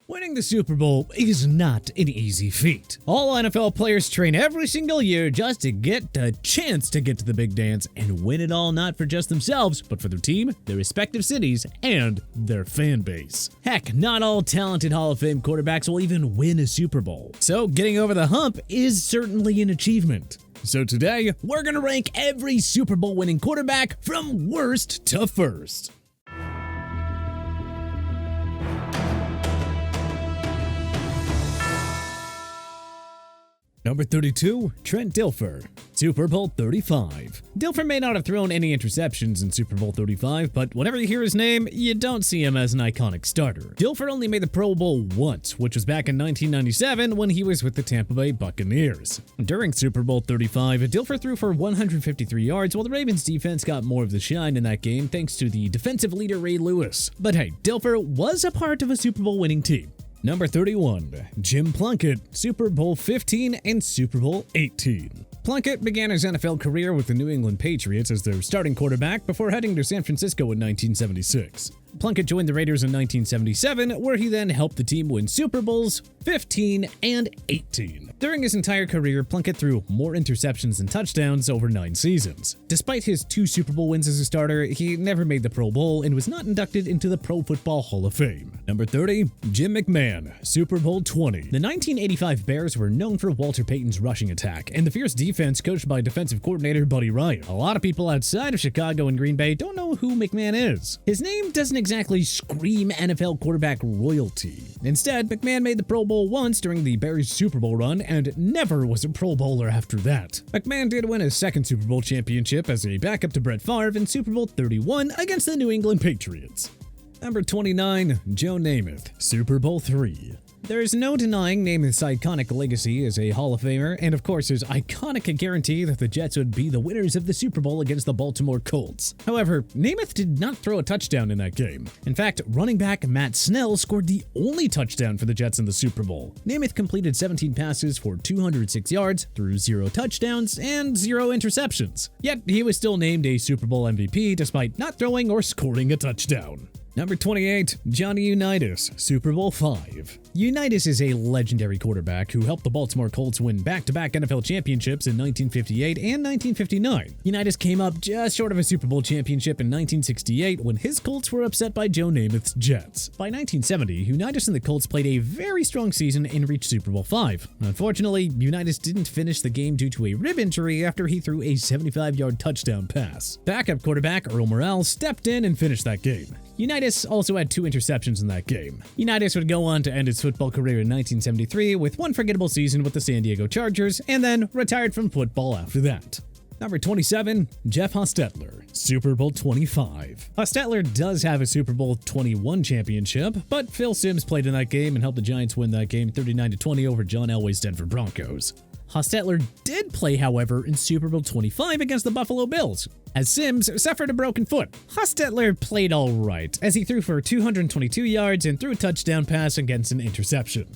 Winning the Super Bowl is not an easy feat. All NFL players train every single year just to get the chance to get to the big dance and win it all, not for just themselves, but for their team, their respective cities, and their fan base. Heck, not all talented Hall of Fame quarterbacks will even win a Super Bowl. So getting over the hump is certainly an achievement. So today, we're gonna rank every Super Bowl winning quarterback from worst to first. Number 32, Trent Dilfer, Super Bowl 35. Dilfer may not have thrown any interceptions in Super Bowl 35, but whenever you hear his name, you don't see him as an iconic starter. Dilfer only made the Pro Bowl once, which was back in 1997 when he was with the Tampa Bay Buccaneers. During Super Bowl 35, Dilfer threw for 153 yards, while the Ravens defense got more of the shine in that game thanks to the defensive leader Ray Lewis. But hey, Dilfer was a part of a Super Bowl winning team. Number 31, Jim Plunkett, Super Bowl 15 and Super Bowl 18. Plunkett began his NFL career with the New England Patriots as their starting quarterback before heading to San Francisco in 1976. Plunkett joined the Raiders in 1977, where he then helped the team win Super Bowls 15 and 18. During his entire career, Plunkett threw more interceptions than touchdowns over 9 seasons. Despite his 2 Super Bowl wins as a starter, he never made the Pro Bowl and was not inducted into the Pro Football Hall of Fame. Number 30, Jim McMahon, Super Bowl 20. The 1985 Bears were known for Walter Payton's rushing attack and the fierce defense coached by defensive coordinator Buddy Ryan. A lot of people outside of Chicago and Green Bay don't know who McMahon is. His name doesn't exactly scream NFL quarterback royalty. Instead, McMahon made the Pro Bowl once during the Bears Super Bowl run and never was a Pro Bowler after that. McMahon did win his second Super Bowl championship as a backup to Brett Favre in Super Bowl 31 against the New England Patriots. Number 29, Joe Namath, Super Bowl 3. There is no denying Namath's iconic legacy as a Hall of Famer, and of course his iconic guarantee that the Jets would be the winners of the Super Bowl against the Baltimore Colts. However, Namath did not throw a touchdown in that game. In fact, running back Matt Snell scored the only touchdown for the Jets in the Super Bowl. Namath completed 17 passes for 206 yards, threw 0 touchdowns, and 0 interceptions. Yet, he was still named a Super Bowl MVP despite not throwing or scoring a touchdown. Number 28, Johnny Unitas, Super Bowl 5. Unitas is a legendary quarterback who helped the Baltimore Colts win back-to-back NFL championships in 1958 and 1959. Unitas came up just short of a Super Bowl championship in 1968 when his Colts were upset by Joe Namath's Jets. By 1970, Unitas and the Colts played a very strong season and reached Super Bowl 5. Unfortunately, Unitas didn't finish the game due to a rib injury after he threw a 75-yard touchdown pass. Backup quarterback Earl Morrell stepped in and finished that game. Unitas also had 2 interceptions in that game. Unitas would go on to end his football career in 1973 with one forgettable season with the San Diego Chargers and then retired from football after that. Number 27, Jeff Hostetler, Super Bowl 25. Hostetler does have a Super Bowl 21 championship, but Phil Simms played in that game and helped the Giants win that game 39-20 over John Elway's Denver Broncos. Hostetler did play, however, in Super Bowl 25 against the Buffalo Bills, as Simms suffered a broken foot. Hostetler played alright, as he threw for 222 yards and threw a touchdown pass against an interception.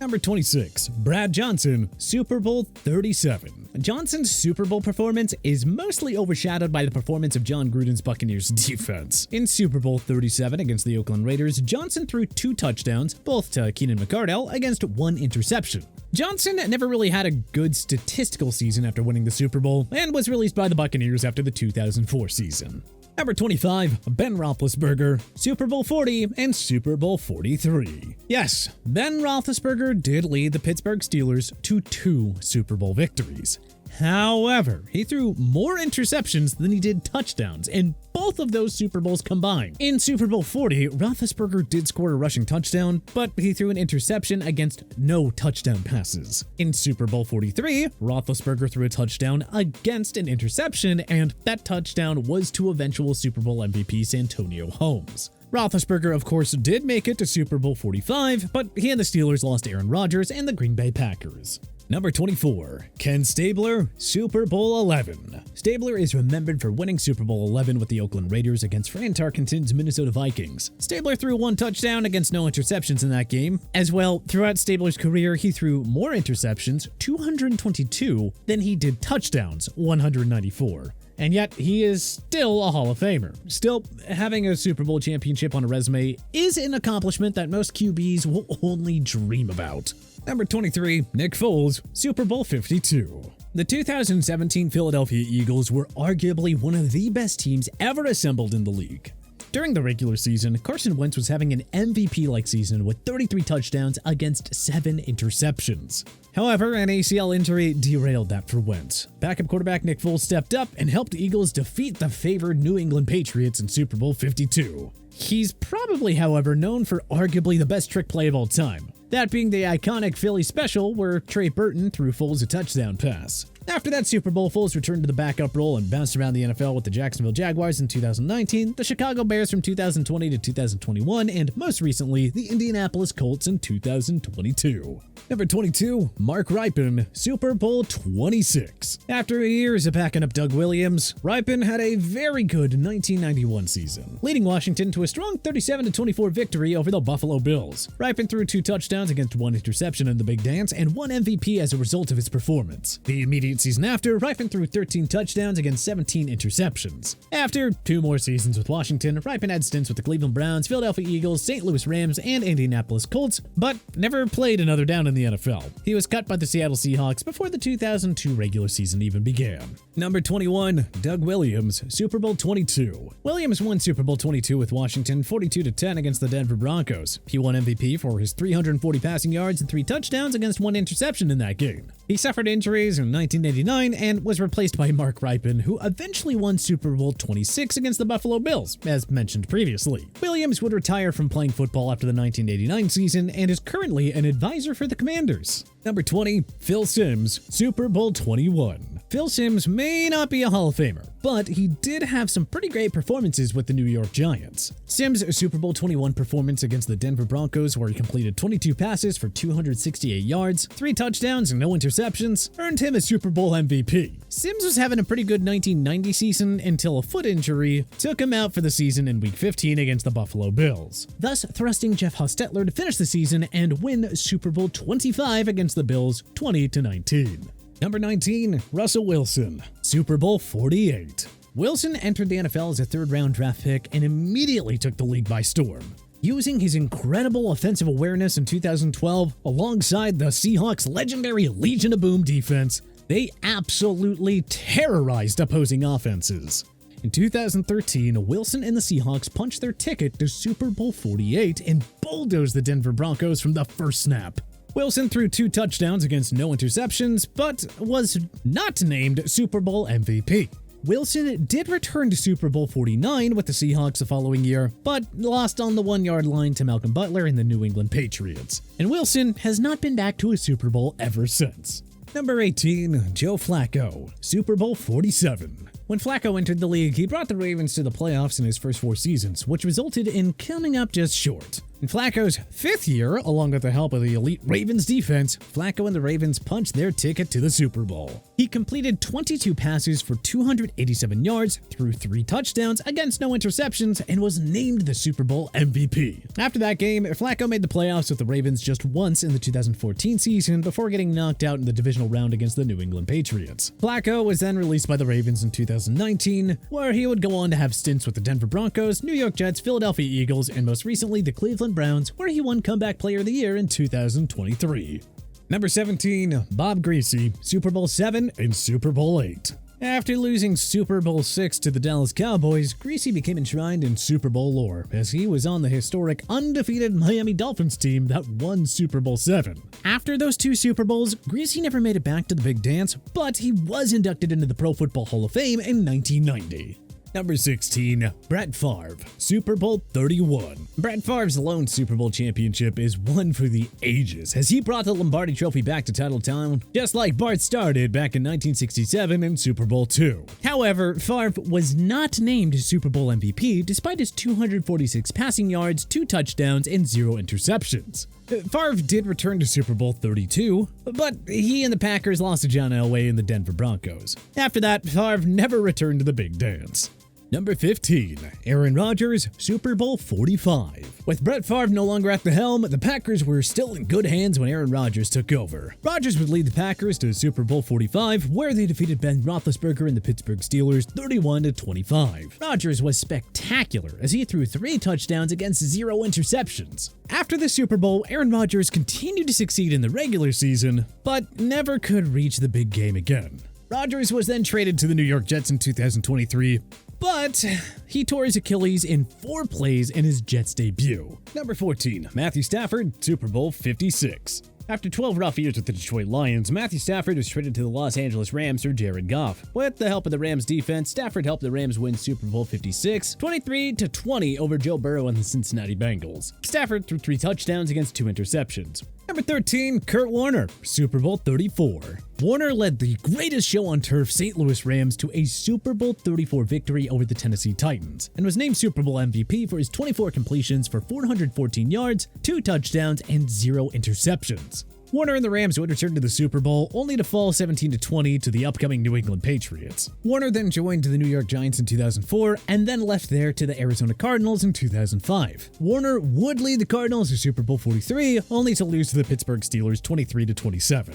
Number 26, Brad Johnson, Super Bowl 37. Johnson's Super Bowl performance is mostly overshadowed by the performance of John Gruden's Buccaneers defense. In Super Bowl 37 against the Oakland Raiders, Johnson threw 2 touchdowns, both to Keenan McCardell, against 1 interception. Johnson never really had a good statistical season after winning the Super Bowl and was released by the Buccaneers after the 2004 season. Number 25, Ben Roethlisberger, Super Bowl 40 and Super Bowl 43. Yes, Ben Roethlisberger did lead the Pittsburgh Steelers to 2 Super Bowl victories. However, he threw more interceptions than he did touchdowns in both of those Super Bowls combined. In Super Bowl 40, Roethlisberger did score a rushing touchdown, but he threw an interception against no touchdown passes. In Super Bowl 43, Roethlisberger threw a touchdown against an interception, and that touchdown was to eventual Super Bowl MVP Santonio Holmes. Roethlisberger, of course, did make it to Super Bowl 45, but he and the Steelers lost Aaron Rodgers and the Green Bay Packers. Number 24, Ken Stabler, Super Bowl 11. Stabler is remembered for winning Super Bowl 11 with the Oakland Raiders against Fran Tarkenton's Minnesota Vikings. Stabler threw 1 touchdown against no interceptions in that game. As well, throughout Stabler's career, he threw more interceptions, 222, than he did touchdowns, 194. and yet he is still a Hall of Famer. Still, having a Super Bowl championship on a resume is an accomplishment that most QBs will only dream about. Number 23, Nick Foles, Super Bowl 52. The 2017 Philadelphia Eagles were arguably one of the best teams ever assembled in the league. During the regular season, Carson Wentz was having an MVP-like season with 33 touchdowns against 7 interceptions. However, an ACL injury derailed that for Wentz. Backup quarterback Nick Foles stepped up and helped the Eagles defeat the favored New England Patriots in Super Bowl 52. He's probably, however, known for arguably the best trick play of all time, that being the iconic Philly special where Trey Burton threw Foles a touchdown pass. After that Super Bowl, Foles returned to the backup role and bounced around the NFL with the Jacksonville Jaguars in 2019, the Chicago Bears from 2020 to 2021, and most recently, the Indianapolis Colts in 2022. Number 22, Mark Rypien, Super Bowl 26. After years of backing up Doug Williams, Rypien had a very good 1991 season, leading Washington to a strong 37-24 victory over the Buffalo Bills. Rypien threw 2 touchdowns against 1 interception in the Big Dance and 1 MVP as a result of his performance. The immediate season after, Rypien threw 13 touchdowns against 17 interceptions. After 2 more seasons with Washington, Rypien had stints with the Cleveland Browns, Philadelphia Eagles, St. Louis Rams, and Indianapolis Colts, but never played another down in the NFL. He was cut by the Seattle Seahawks before the 2002 regular season even began. Number 21, Doug Williams, Super Bowl 22. Williams won Super Bowl 22 with Washington 42-10 against the Denver Broncos. He won MVP for his 340 passing yards and 3 touchdowns against 1 interception in that game. He suffered injuries in 1989 and was replaced by Mark Rypien, who eventually won Super Bowl 26 against the Buffalo Bills, as mentioned previously. Williams would retire from playing football after the 1989 season and is currently an advisor for the Commanders. Number 20, Phil Simms, Super Bowl 21. Phil Simms may not be a Hall of Famer, but he did have some pretty great performances with the New York Giants. Simms' Super Bowl 21 performance against the Denver Broncos, where he completed 22 passes for 268 yards, 3 touchdowns, and no interceptions, earned him a Super Bowl MVP. Simms was having a pretty good 1990 season until a foot injury took him out for the season in Week 15 against the Buffalo Bills, thus thrusting Jeff Hostetler to finish the season and win Super Bowl 25 against the Bills 20-19. Number 19, Russell Wilson, Super Bowl 48. Wilson entered the NFL as a 3rd-round draft pick and immediately took the league by storm. Using his incredible offensive awareness in 2012 alongside the Seahawks' legendary Legion of Boom defense, they absolutely terrorized opposing offenses. In 2013, Wilson and the Seahawks punched their ticket to Super Bowl 48 and bulldozed the Denver Broncos from the first snap. Wilson threw 2 touchdowns against no interceptions, but was not named Super Bowl MVP. Wilson did return to Super Bowl 49 with the Seahawks the following year, but lost on the 1-yard line to Malcolm Butler and the New England Patriots. And Wilson has not been back to a Super Bowl ever since. Number 18, Joe Flacco, Super Bowl 47. When Flacco entered the league, he brought the Ravens to the playoffs in his first 4 seasons, which resulted in coming up just short. In Flacco's 5th year, along with the help of the elite Ravens defense, Flacco and the Ravens punched their ticket to the Super Bowl. He completed 22 passes for 287 yards, threw 3 touchdowns against no interceptions, and was named the Super Bowl MVP. After that game, Flacco made the playoffs with the Ravens just once in the 2014 season before getting knocked out in the divisional round against the New England Patriots. Flacco was then released by the Ravens in 2019, where he would go on to have stints with the Denver Broncos, New York Jets, Philadelphia Eagles, and most recently the Cleveland Browns, where he won Comeback Player of the Year in 2023. Number 17, Bob Greasy, Super Bowl 7 and Super Bowl 8. After losing Super Bowl 6 to the Dallas Cowboys, Greasy became enshrined in Super Bowl lore, as he was on the historic undefeated Miami Dolphins team that won Super Bowl 7. After those 2 Super Bowls, Greasy never made it back to the Big Dance, but he was inducted into the Pro Football Hall of Fame in 1990. Number 16, Brett Favre, Super Bowl 31. Brett Favre's lone Super Bowl championship is one for the ages, as he brought the Lombardi Trophy back to Titletown, just like Bart started back in 1967 in Super Bowl II. However, Favre was not named Super Bowl MVP despite his 246 passing yards, 2 touchdowns, and 0 interceptions. Favre did return to Super Bowl 32, but he and the Packers lost to John Elway and the Denver Broncos. After that, Favre never returned to the Big Dance. Number 15, Aaron Rodgers, Super Bowl 45. With Brett Favre no longer at the helm, the Packers were still in good hands when Aaron Rodgers took over. Rodgers would lead the Packers to Super Bowl 45, where they defeated Ben Roethlisberger and the Pittsburgh Steelers 31-25. Rodgers was spectacular as he threw 3 touchdowns against 0 interceptions. After the Super Bowl, Aaron Rodgers continued to succeed in the regular season, but never could reach the big game again. Rodgers was then traded to the New York Jets in 2023, but he tore his Achilles in 4 plays in his Jets debut. Number 14, Matthew Stafford, Super Bowl 56. After 12 rough years with the Detroit Lions, Matthew Stafford was traded to the Los Angeles Rams for Jared Goff. With the help of the Rams defense, Stafford helped the Rams win Super Bowl 56, 23-20 over Joe Burrow and the Cincinnati Bengals. Stafford threw 3 touchdowns against 2 interceptions. Number 13, Kurt Warner, Super Bowl 34. Warner led the greatest show on turf St. Louis Rams to a Super Bowl 34 victory over the Tennessee Titans, and was named Super Bowl MVP for his 24 completions for 414 yards, 2 touchdowns, and 0 interceptions. Warner and the Rams would return to the Super Bowl, only to fall 17-20 to the upcoming New England Patriots. Warner then joined the New York Giants in 2004, and then left there to the Arizona Cardinals in 2005. Warner would lead the Cardinals to Super Bowl 43, only to lose to the Pittsburgh Steelers 23-27.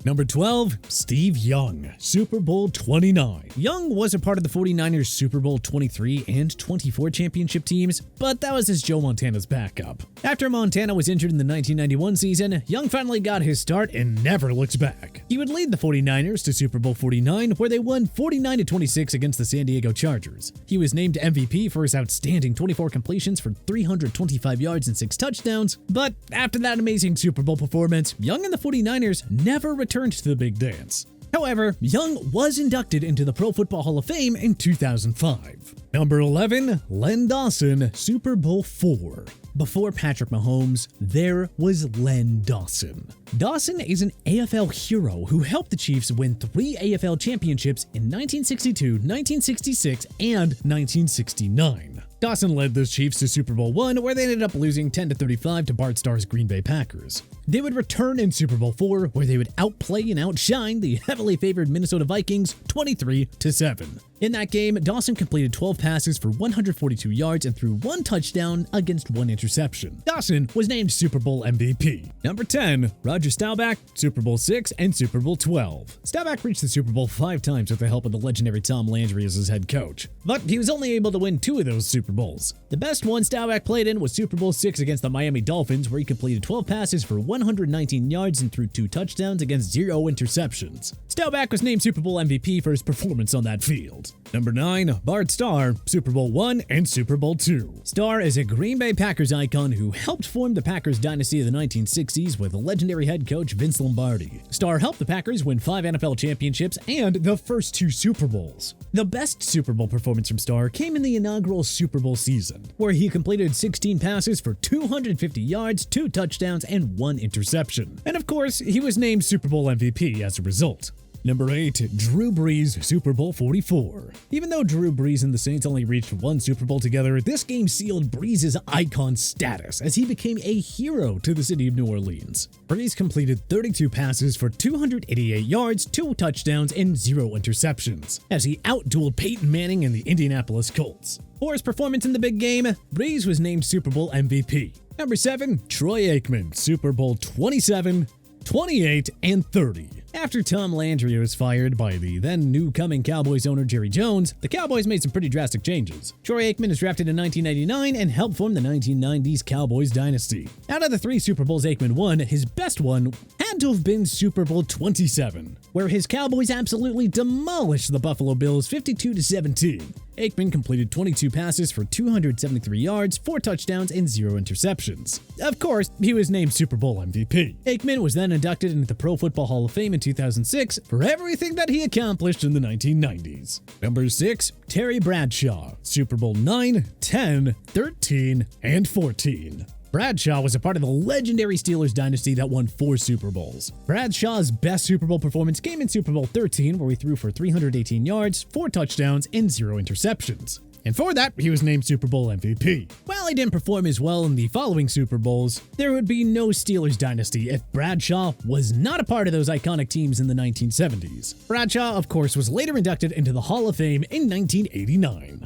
Number 12, Steve Young, Super Bowl 29. Young was a part of the 49ers Super Bowl 23 and 24 championship teams, but that was as Joe Montana's backup. After Montana was injured in the 1991 season, Young finally got his start and never looked back. He would lead the 49ers to Super Bowl 49, where they won 49-26 against the San Diego Chargers. He was named MVP for his outstanding 24 completions for 325 yards and 6 touchdowns, but after that amazing Super Bowl performance, Young and the 49ers never returned to the big dance. However, Young was inducted into the Pro Football Hall of Fame in 2005. Number 11, Len Dawson, Super Bowl 4. Before Patrick Mahomes, there was Len Dawson. Dawson is an AFL hero who helped the Chiefs win 3 AFL championships in 1962, 1966, and 1969. Dawson led the Chiefs to Super Bowl I, where they ended up losing 10-35 to Bart Starr's Green Bay Packers. They would return in Super Bowl IV, where they would outplay and outshine the heavily favored Minnesota Vikings 23-7. In that game, Dawson completed 12 passes for 142 yards and threw 1 touchdown against 1 interception. Dawson was named Super Bowl MVP. Number 10, Roger Staubach, Super Bowl 6 and Super Bowl 12. Staubach reached the Super Bowl 5 times with the help of the legendary Tom Landry as his head coach, but he was only able to win 2 of those Super Bowls. The best one Staubach played in was Super Bowl 6 against the Miami Dolphins, where he completed 12 passes for 119 yards and threw 2 touchdowns against 0 interceptions. Staubach was named Super Bowl MVP for his performance on that field. Number 9, Bart Starr, Super Bowl I and Super Bowl II. Starr is a Green Bay Packers icon who helped form the Packers dynasty of the 1960s with legendary head coach Vince Lombardi. Starr helped the Packers win 5 NFL championships and the first 2 Super Bowls. The best Super Bowl performance from Starr came in the inaugural Super Bowl season, where he completed 16 passes for 250 yards, 2 touchdowns, and 1 interception. And of course, he was named Super Bowl MVP as a result. Number 8, Drew Brees, Super Bowl 44. Even though Drew Brees and the Saints only reached 1 Super Bowl together, this game sealed Brees' icon status as he became a hero to the city of New Orleans. Brees completed 32 passes for 288 yards, 2 touchdowns, and 0 interceptions, as he outdueled Peyton Manning and the Indianapolis Colts. For his performance in the big game, Brees was named Super Bowl MVP. Number 7, Troy Aikman, Super Bowl 27, 28, and 30. After Tom Landry was fired by the then new-coming Cowboys owner Jerry Jones, the Cowboys made some pretty drastic changes. Troy Aikman was drafted in 1999 and helped form the 1990s Cowboys dynasty. Out of the 3 Super Bowls Aikman won, his best one had to have been Super Bowl 27, where his Cowboys absolutely demolished the Buffalo Bills 52-17. Aikman completed 22 passes for 273 yards, 4 touchdowns, and 0 interceptions. Of course, he was named Super Bowl MVP. Aikman was then inducted into the Pro Football Hall of Fame in 2006 for everything that he accomplished in the 1990s. Number 6, Terry Bradshaw, Super Bowl 9, 10, 13, and 14. Bradshaw was a part of the legendary Steelers dynasty that won 4 Super Bowls. Bradshaw's best Super Bowl performance came in Super Bowl 13, where he threw for 318 yards, 4 touchdowns, and 0 interceptions. And for that, he was named Super Bowl MVP. While he didn't perform as well in the following Super Bowls, there would be no Steelers dynasty if Bradshaw was not a part of those iconic teams in the 1970s. Bradshaw, of course, was later inducted into the Hall of Fame in 1989.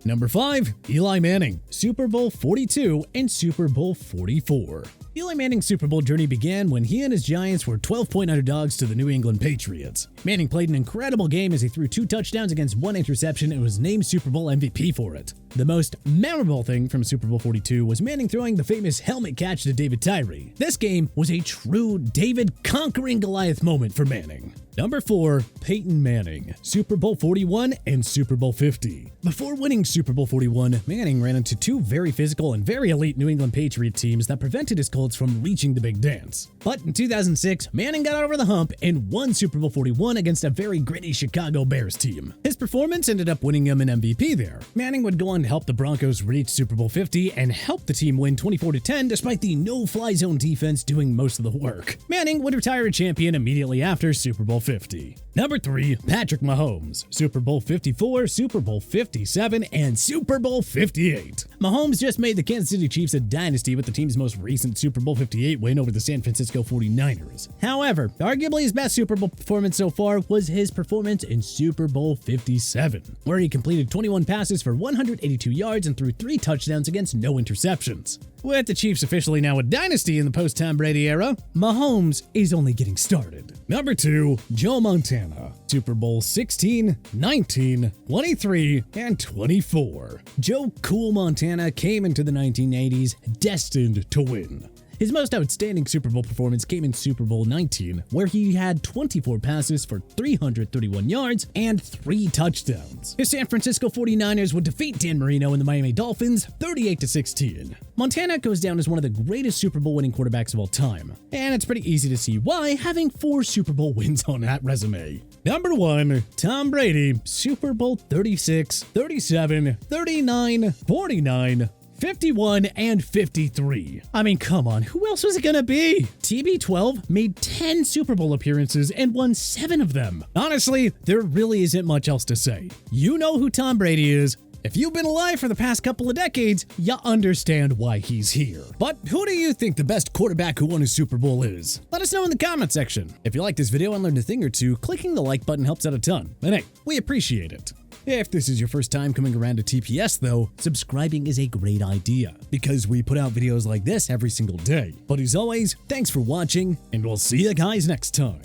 Number 5. Eli Manning, Super Bowl 42 and Super Bowl 44. Eli Manning's Super Bowl journey began when he and his Giants were 12-point underdogs to the New England Patriots. Manning played an incredible game as he threw 2 touchdowns against 1 interception and was named Super Bowl MVP for it. The most memorable thing from Super Bowl 42 was Manning throwing the famous helmet catch to David Tyree. This game was a true David conquering Goliath moment for Manning. Number 4. Peyton Manning, Super Bowl 41 and Super Bowl 50. Before winning Super Bowl 41, Manning ran into 2 very physical and very elite New England Patriot teams that prevented his Colts from reaching the big dance. But in 2006, Manning got over the hump and won Super Bowl 41 against a very gritty Chicago Bears team. His performance ended up winning him an MVP there. Manning would go on to help the Broncos reach Super Bowl 50 and help the team win 24-10 despite the no-fly zone defense doing most of the work. Manning would retire a champion immediately after Super Bowl 50. Number 3. Patrick Mahomes, Super Bowl 54, Super Bowl 57, and Super Bowl 58. Mahomes just made the Kansas City Chiefs a dynasty with the team's most recent Super Bowl 58 win over the San Francisco 49ers. However, arguably his best Super Bowl performance so far was his performance in Super Bowl 57, where he completed 21 passes for 182 yards and threw 3 touchdowns against no interceptions. With the Chiefs officially now a dynasty in the post-Tom Brady era, Mahomes is only getting started. Number 2. Joe Montana, Super Bowl 16, 19, 23, and 24. Joe Cool Montana came into the 1980s destined to win. His most outstanding Super Bowl performance came in Super Bowl 19, where he had 24 passes for 331 yards and 3 touchdowns. His San Francisco 49ers would defeat Dan Marino and the Miami Dolphins 38-16. Montana goes down as one of the greatest Super Bowl winning quarterbacks of all time, and it's pretty easy to see why, having 4 Super Bowl wins on that resume. Number 1. Tom Brady, Super Bowl 36, 37, 39, 49, 51, and 53. I mean, come on, who else was it gonna be? TB12 made 10 Super Bowl appearances and won 7 of them. Honestly, there really isn't much else to say. You know who Tom Brady is. If you've been alive for the past couple of decades, you understand why he's here. But who do you think the best quarterback who won a Super Bowl is? Let us know in the comment section. If you like this video and learned a thing or two, clicking the like button helps out a ton. And hey, we appreciate it. If this is your first time coming around to TPS though, subscribing is a great idea, because we put out videos like this every single day. But as always, thanks for watching, and we'll see you guys next time.